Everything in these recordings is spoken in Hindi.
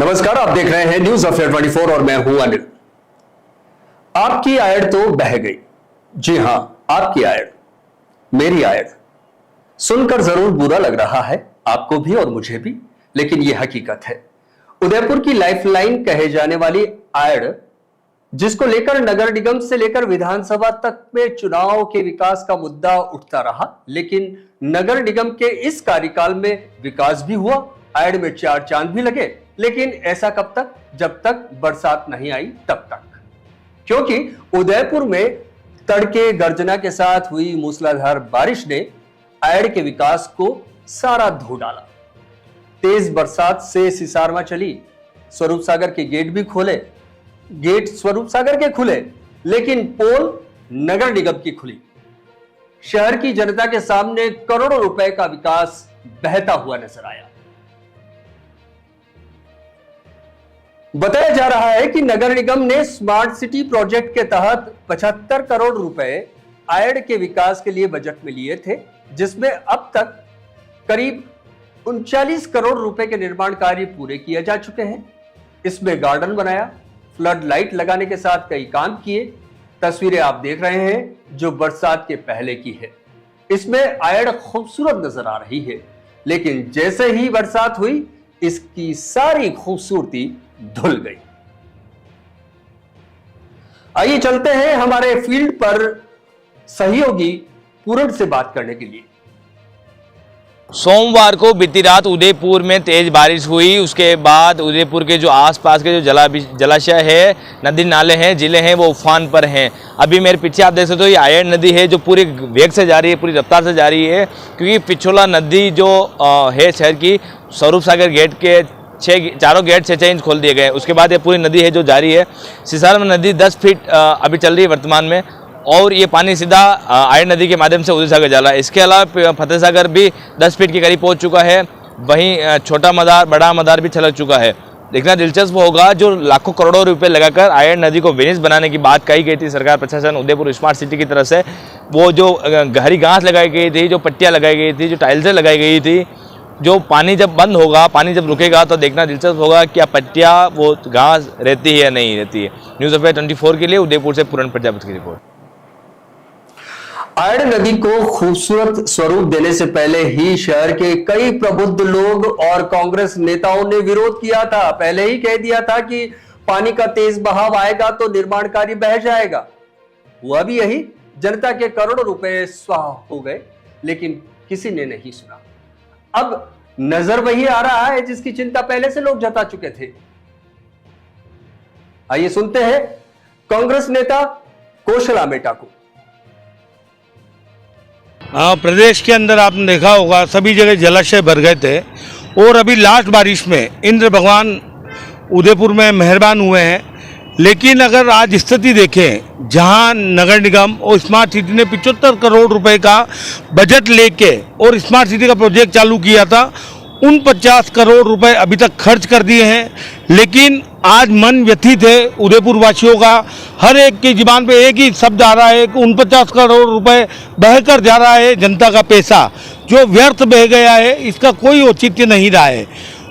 नमस्कार, आप देख रहे हैं न्यूज अफेयर 24 और मैं हूं अनिल। आपकी आयड़ तो बह गई। जी हां, आपकी आयड़, मेरी आयड़। सुनकर जरूर बुरा लग रहा है आपको भी और मुझे भी, लेकिन यह हकीकत है। उदयपुर की लाइफलाइन कहे जाने वाली आयड़, जिसको लेकर नगर निगम से लेकर विधानसभा तक में चुनाव के विकास का मुद्दा उठता रहा, लेकिन नगर निगम के इस कार्यकाल में विकास भी हुआ, आयड़ में चार चांद भी लगे। लेकिन ऐसा कब तक? जब तक बरसात नहीं आई तब तक। क्योंकि उदयपुर में तड़के गर्जना के साथ हुई मूसलाधार बारिश ने आयड़ के विकास को सारा धो डाला। तेज बरसात से सिसारमा चली, स्वरूप सागर के गेट भी खोले, गेट स्वरूप सागर के खुले, लेकिन पोल नगर निगम की खुली। शहर की जनता के सामने करोड़ों रुपए का विकास बहता हुआ नजर आया। बताया जा रहा है कि नगर निगम ने स्मार्ट सिटी प्रोजेक्ट के तहत 75 करोड़ रुपए आयड़ के विकास के लिए बजट में लिए थे, जिसमें अब तक करीब 39 करोड़ रुपए के निर्माण कार्य पूरे किए जा चुके हैं। इसमें गार्डन बनाया, फ्लड लाइट लगाने के साथ कई काम किए। तस्वीरें आप देख रहे हैं जो बरसात के पहले की है। इसमें आयड़ खूबसूरत नजर आ रही है, लेकिन जैसे ही बरसात हुई इसकी सारी खूबसूरती धुल गई। आइए चलते हैं हमारे फील्ड पर सहयोगी पूरण से बात करने के लिए। सोमवार को बीती रात उदयपुर में तेज बारिश हुई। उसके बाद उदयपुर के जो आसपास के जो जलाशय है, नदी नाले हैं, जिले हैं, वो उफान पर हैं। अभी मेरे पीछे आप देख सकते हो, ये आयड़ नदी है जो पूरी वेग से जा रही है, पूरी रफ्तार से जा रही है। क्योंकि पिछोला नदी जो है शहर की, स्वरूप सागर गेट के चारों गेट 6 इंच खोल दिए गए। उसके बाद ये पूरी नदी है जो जारी है। सिसारमा नदी 10 फीट अभी चल रही है वर्तमान में, और ये पानी सीधा आयड़ नदी के माध्यम से उदय सागर जा रहा है। इसके अलावा फतेह सागर भी 10 फीट के करीब पहुंच चुका है। वहीं छोटा मदार, बड़ा मदार भी छलक चुका है। देखना दिलचस्प होगा, जो लाखों करोड़ों रुपए लगाकर आयड़ नदी को वेनिस बनाने की बात कही गई थी सरकार प्रशासन उदयपुर स्मार्ट सिटी की तरफ से, वो जो गहरी घास लगाई गई थी, जो पट्टियाँ लगाई गई थी, जो टाइल्सें लगाई गई थी, जो पानी जब बंद होगा, पानी जब रुकेगा तो देखना दिलचस्प होगा कि क्या पट्टियाँ, वो घास रहती है या नहीं रहती है। न्यूज़ अफेयर 24 के लिए उदयपुर से पूरण प्रजापति की रिपोर्ट। आयड़ नदी को खूबसूरत स्वरूप देने से पहले ही शहर के कई प्रबुद्ध लोग और कांग्रेस नेताओं ने विरोध किया था। पहले ही कह दिया था कि पानी का तेज बहाव आएगा तो निर्माण कार्य बह जाएगा। हुआ भी यही, जनता के करोड़ों रुपए स्वाह हो गए, लेकिन किसी ने नहीं सुना। अब नजर वही आ रहा है जिसकी चिंता पहले से लोग जता चुके थे। आइए सुनते हैं कांग्रेस नेता कौशल आमेटा को। प्रदेश के अंदर आपने देखा होगा सभी जगह जलाशय भर गए थे, और अभी लास्ट बारिश में इंद्र भगवान उदयपुर में मेहरबान हुए हैं। लेकिन अगर आज स्थिति देखें, जहां नगर निगम और स्मार्ट सिटी ने 75 करोड़ रुपए का बजट लेके और स्मार्ट सिटी का प्रोजेक्ट चालू किया था, 49 करोड़ रुपए अभी तक खर्च कर दिए हैं। लेकिन आज मन व्यथित है उदयपुर वासियों का। हर एक की जुबान पे एक ही शब्द आ रहा है कि 49 करोड़ रुपए बहकर जा रहा है। जनता का पैसा जो व्यर्थ बह गया है, इसका कोई औचित्य नहीं रहा है।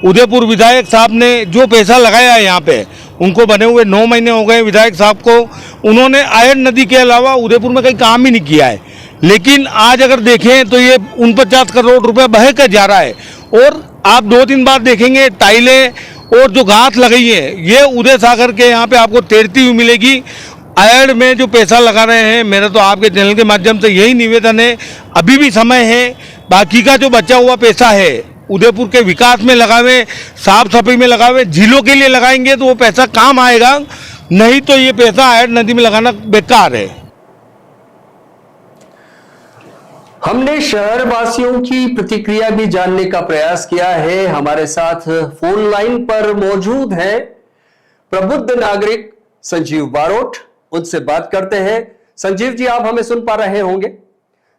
उदयपुर विधायक साहब ने जो पैसा लगाया है यहाँ पे, उनको बने हुए 9 महीने हो गए विधायक साहब को। उन्होंने आयड़ नदी के अलावा उदयपुर में कहीं काम ही नहीं किया है। लेकिन आज अगर देखें तो ये 49 करोड़ रुपए बह कर जा रहा है। और आप 2-3 बार देखेंगे टाइलें और जो घास लगी है, ये उदय सागर के यहाँ पे आपको तैरती हुई मिलेगी। आयड़ में जो पैसा लगा रहे हैं, मेरा तो आपके चैनल के माध्यम से यही निवेदन है, अभी भी समय है। बाकी का जो बचा हुआ पैसा है उदयपुर के विकास में लगावे, साफ सफाई में लगावे, झीलों के लिए लगाएंगे तो वो पैसा काम आएगा, नहीं तो ये पैसा आयड़ नदी में लगाना बेकार है। हमने शहर वासियों की प्रतिक्रिया भी जानने का प्रयास किया है। हमारे साथ फोन लाइन पर मौजूद है प्रबुद्ध नागरिक संजीव बारोट, उनसे बात करते हैं। संजीव जी, आप हमें सुन पा रहे होंगे?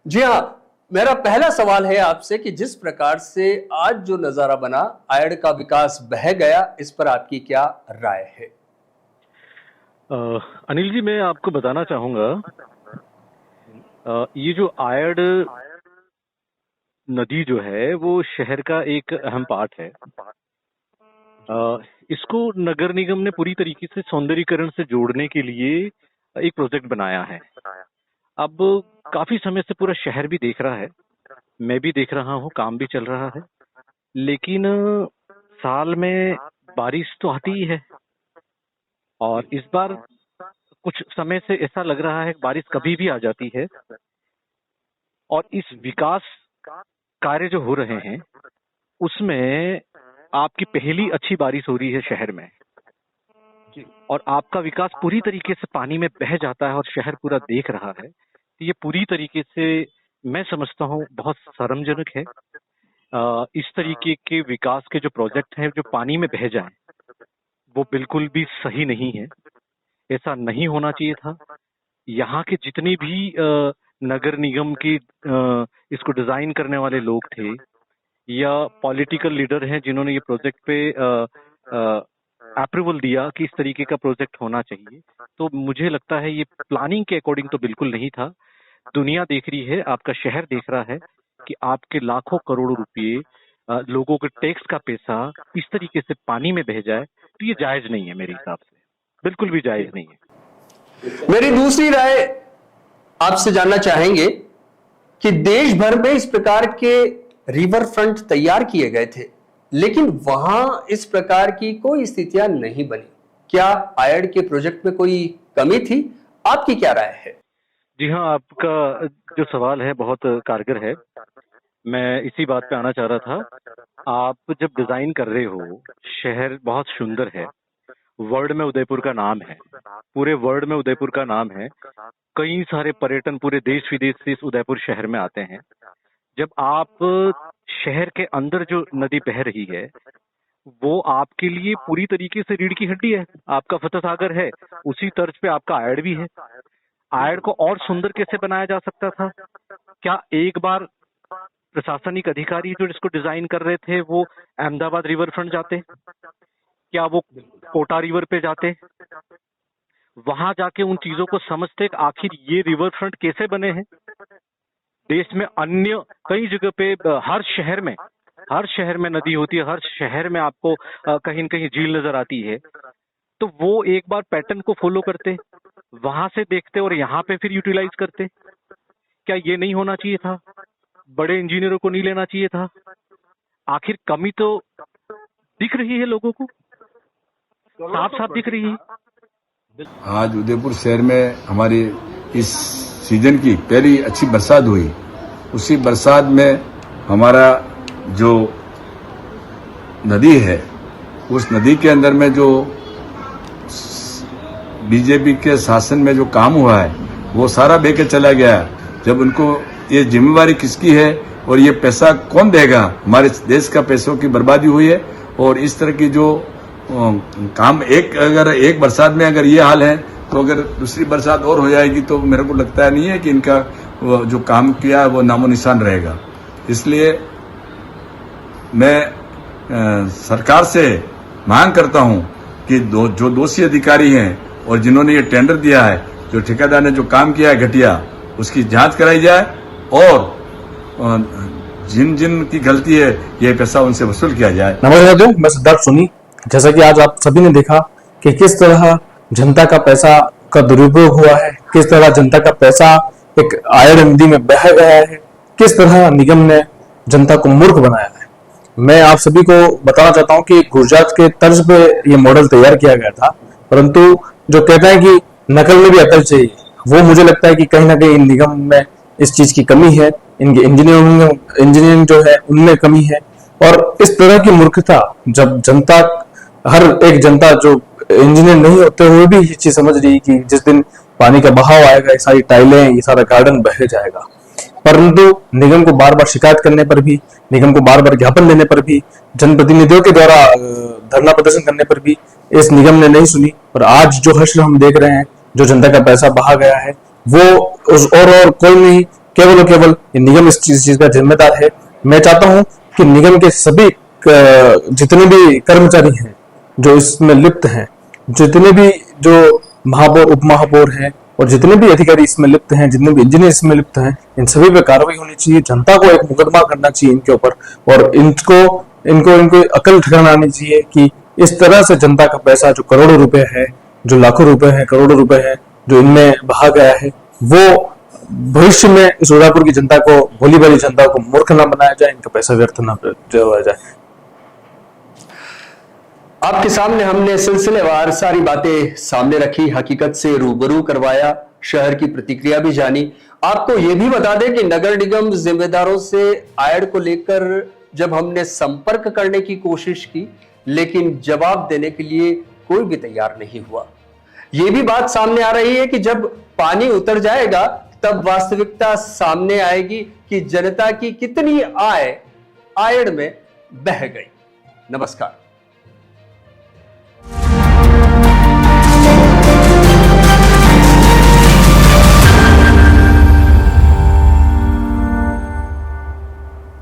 जी हाँ, मेरा पहला सवाल है आपसे कि जिस प्रकार से आज जो नजारा बना, आयड़ का विकास बह गया, इस पर आपकी क्या राय है? अनिल जी, मैं आपको बताना चाहूंगा, ये जो आयड़ नदी जो है वो शहर का एक अहम पार्ट है। इसको नगर निगम ने पूरी तरीके से सौंदर्यीकरण से जोड़ने के लिए एक प्रोजेक्ट बनाया है। अब काफी समय से पूरा शहर भी देख रहा है, मैं भी देख रहा हूँ, काम भी चल रहा है, लेकिन साल में बारिश तो आती ही है और इस बार कुछ समय से ऐसा लग रहा है कि बारिश कभी भी आ जाती है और इस विकास कार्य जो हो रहे हैं उसमें आपकी पहली अच्छी बारिश हो रही है शहर में और आपका विकास पूरी तरीके से पानी में बह जाता है और शहर पूरा देख रहा है। तो ये पूरी तरीके से मैं समझता हूँ बहुत शर्मजनक है। इस तरीके के विकास के जो प्रोजेक्ट हैं जो पानी में बह जाएं वो बिल्कुल भी सही नहीं है, ऐसा नहीं होना चाहिए था। यहाँ के जितने भी नगर निगम की इसको डिजाइन करने वाले लोग थे या पॉलिटिकल लीडर हैं जिन्होंने ये प्रोजेक्ट पे अप्रूवल दिया कि इस तरीके का प्रोजेक्ट होना चाहिए, तो मुझे लगता है ये प्लानिंग के अकॉर्डिंग तो बिल्कुल नहीं था। दुनिया देख रही है, आपका शहर देख रहा है कि आपके लाखों करोड़ों रुपये लोगों के टैक्स का पैसा इस तरीके से पानी में बह जाए, तो ये जायज नहीं है मेरे हिसाब से, बिल्कुल भी जायज नहीं है। मेरी दूसरी राय आपसे जानना चाहेंगे कि देश भर में इस प्रकार के रिवर फ्रंट तैयार किए गए थे, लेकिन वहां इस प्रकार की कोई स्थितियां नहीं बनी। क्या आयड के प्रोजेक्ट में कोई कमी थी? आपकी क्या राय है? जी हाँ, आपका जो सवाल है बहुत कारगर है। मैं इसी बात पे आना चाह रहा था। आप जब डिजाइन कर रहे हो, शहर बहुत सुंदर है, वर्ल्ड में उदयपुर का नाम है, पूरे वर्ल्ड में उदयपुर का नाम है, कई सारे पर्यटन पूरे देश विदेश से इस उदयपुर शहर में आते हैं। जब आप शहर के अंदर जो नदी बह रही है वो आपके लिए पूरी तरीके से रीढ़ की हड्डी है। आपका फतेह सागर है, उसी तर्ज पे आपका आयड भी है। आयड को और सुंदर कैसे बनाया जा सकता था? क्या एक बार प्रशासनिक अधिकारी जो इसको डिजाइन कर रहे थे वो अहमदाबाद रिवर फ्रंट जाते? क्या वो कोटा रिवर पे जाते? वहां जाके उन चीजों को समझते कि आखिर ये रिवर फ्रंट कैसे बने हैं। देश में अन्य कई जगह पे हर शहर में नदी होती है, हर शहर में आपको कहीं न कहीं झील नजर आती है। तो वो एक बार पैटर्न को फॉलो करते, वहां से देखते और यहाँ पे फिर यूटिलाइज करते। क्या ये नहीं होना चाहिए था? बड़े इंजीनियरों को नहीं लेना चाहिए था? आखिर कमी तो दिख रही है लोगों को, साफ साफ दिख रही है। आज उदयपुर शहर में हमारी इस सीजन की पहली अच्छी बरसात हुई। उसी बरसात में हमारा जो नदी है, उस नदी के अंदर में जो बीजेपी के शासन में जो काम हुआ है वो सारा बह के चला गया। जब उनको ये जिम्मेवारी किसकी है और ये पैसा कौन देगा? हमारे देश का पैसों की बर्बादी हुई है। और इस तरह की जो काम अगर एक बरसात में अगर ये हाल है तो अगर दूसरी बरसात और हो जाएगी तो मेरे को लगता नहीं है कि इनका जो काम किया है वो नामो निशान रहेगा। इसलिए मैं सरकार से मांग करता हूं कि जो दोषी अधिकारी हैं और जिन्होंने ये टेंडर दिया है, जो ठेकेदार ने जो काम किया है घटिया, उसकी जांच कराई जाए और जिन जिन की गलती है ये पैसा उनसे वसूल किया जाए। नमस्कार, मैं सिद्धार्थ सोनी। जैसा कि आज आप सभी ने देखा कि किस तरह जनता का पैसा का दुरुपयोग हुआ है, किस तरह जनता का पैसा एक आयड नदी में बह गया है, किस तरह निगम ने जनता को मूर्ख बनाया है। मैं आप सभी को बताना चाहता हूं कि गुजरात के तर्ज पे ये मॉडल तैयार किया गया था, परंतु जो कहता है कि नकल में भी अकल चाहिए, वो मुझे लगता है कि कहीं ना कहीं निगम में इस चीज की कमी है, इनके इंजीनियरिंग जो है उनमें कमी है। और इस तरह की मूर्खता जब जनता, हर एक जनता जो इंजीनियर नहीं होते हुए भी ये चीज समझ रही कि जिस दिन पानी का बहाव आएगा ये सारी टाइलें, ये सारा गार्डन बह जाएगा, परंतु निगम को बार बार शिकायत करने पर भी, निगम को बार बार ज्ञापन देने पर भी, जनप्रतिनिधियों के द्वारा धरना प्रदर्शन करने पर भी इस निगम ने नहीं सुनी। और आज जो हश्र हम देख रहे हैं, जो जनता का पैसा बहा गया है, वो और कोई नहीं, केवल और केवल निगम इस चीज का जिम्मेदार है। मैं चाहता हूं कि निगम के सभी जितने भी कर्मचारी हैं जो इसमें लिप्त हैं, जितने भी जो महापौर, उप महापौर हैं और जितने भी अधिकारी इसमें लिप्त हैं, जितने भी इंजीनियर इसमें लिप्त हैं, इन सभी पे कार्रवाई होनी चाहिए। जनता को एक मुकदमा करना चाहिए इनके ऊपर और इनको अकल ठिकाना आनी चाहिए कि इस तरह से जनता का पैसा जो करोड़ों रुपए है, जो लाखों रुपए है, करोड़ों रुपए है, जो इनमें बहा गया है, वो भविष्य में इस उदयपुर की जनता को, भोली भाली जनता को मूर्ख न बनाया जाए, इनका पैसा व्यर्थ न किया जाए। आपके सामने हमने सिलसिलेवार सारी बातें सामने रखी, हकीकत से रूबरू करवाया, शहर की प्रतिक्रिया भी जानी। आपको यह भी बता दें कि नगर निगम जिम्मेदारों से आयड को लेकर जब हमने संपर्क करने की कोशिश की, लेकिन जवाब देने के लिए कोई भी तैयार नहीं हुआ। यह भी बात सामने आ रही है कि जब पानी उतर जाएगा तब वास्तविकता सामने आएगी कि जनता की कितनी आय आयड में बह गई। नमस्कार।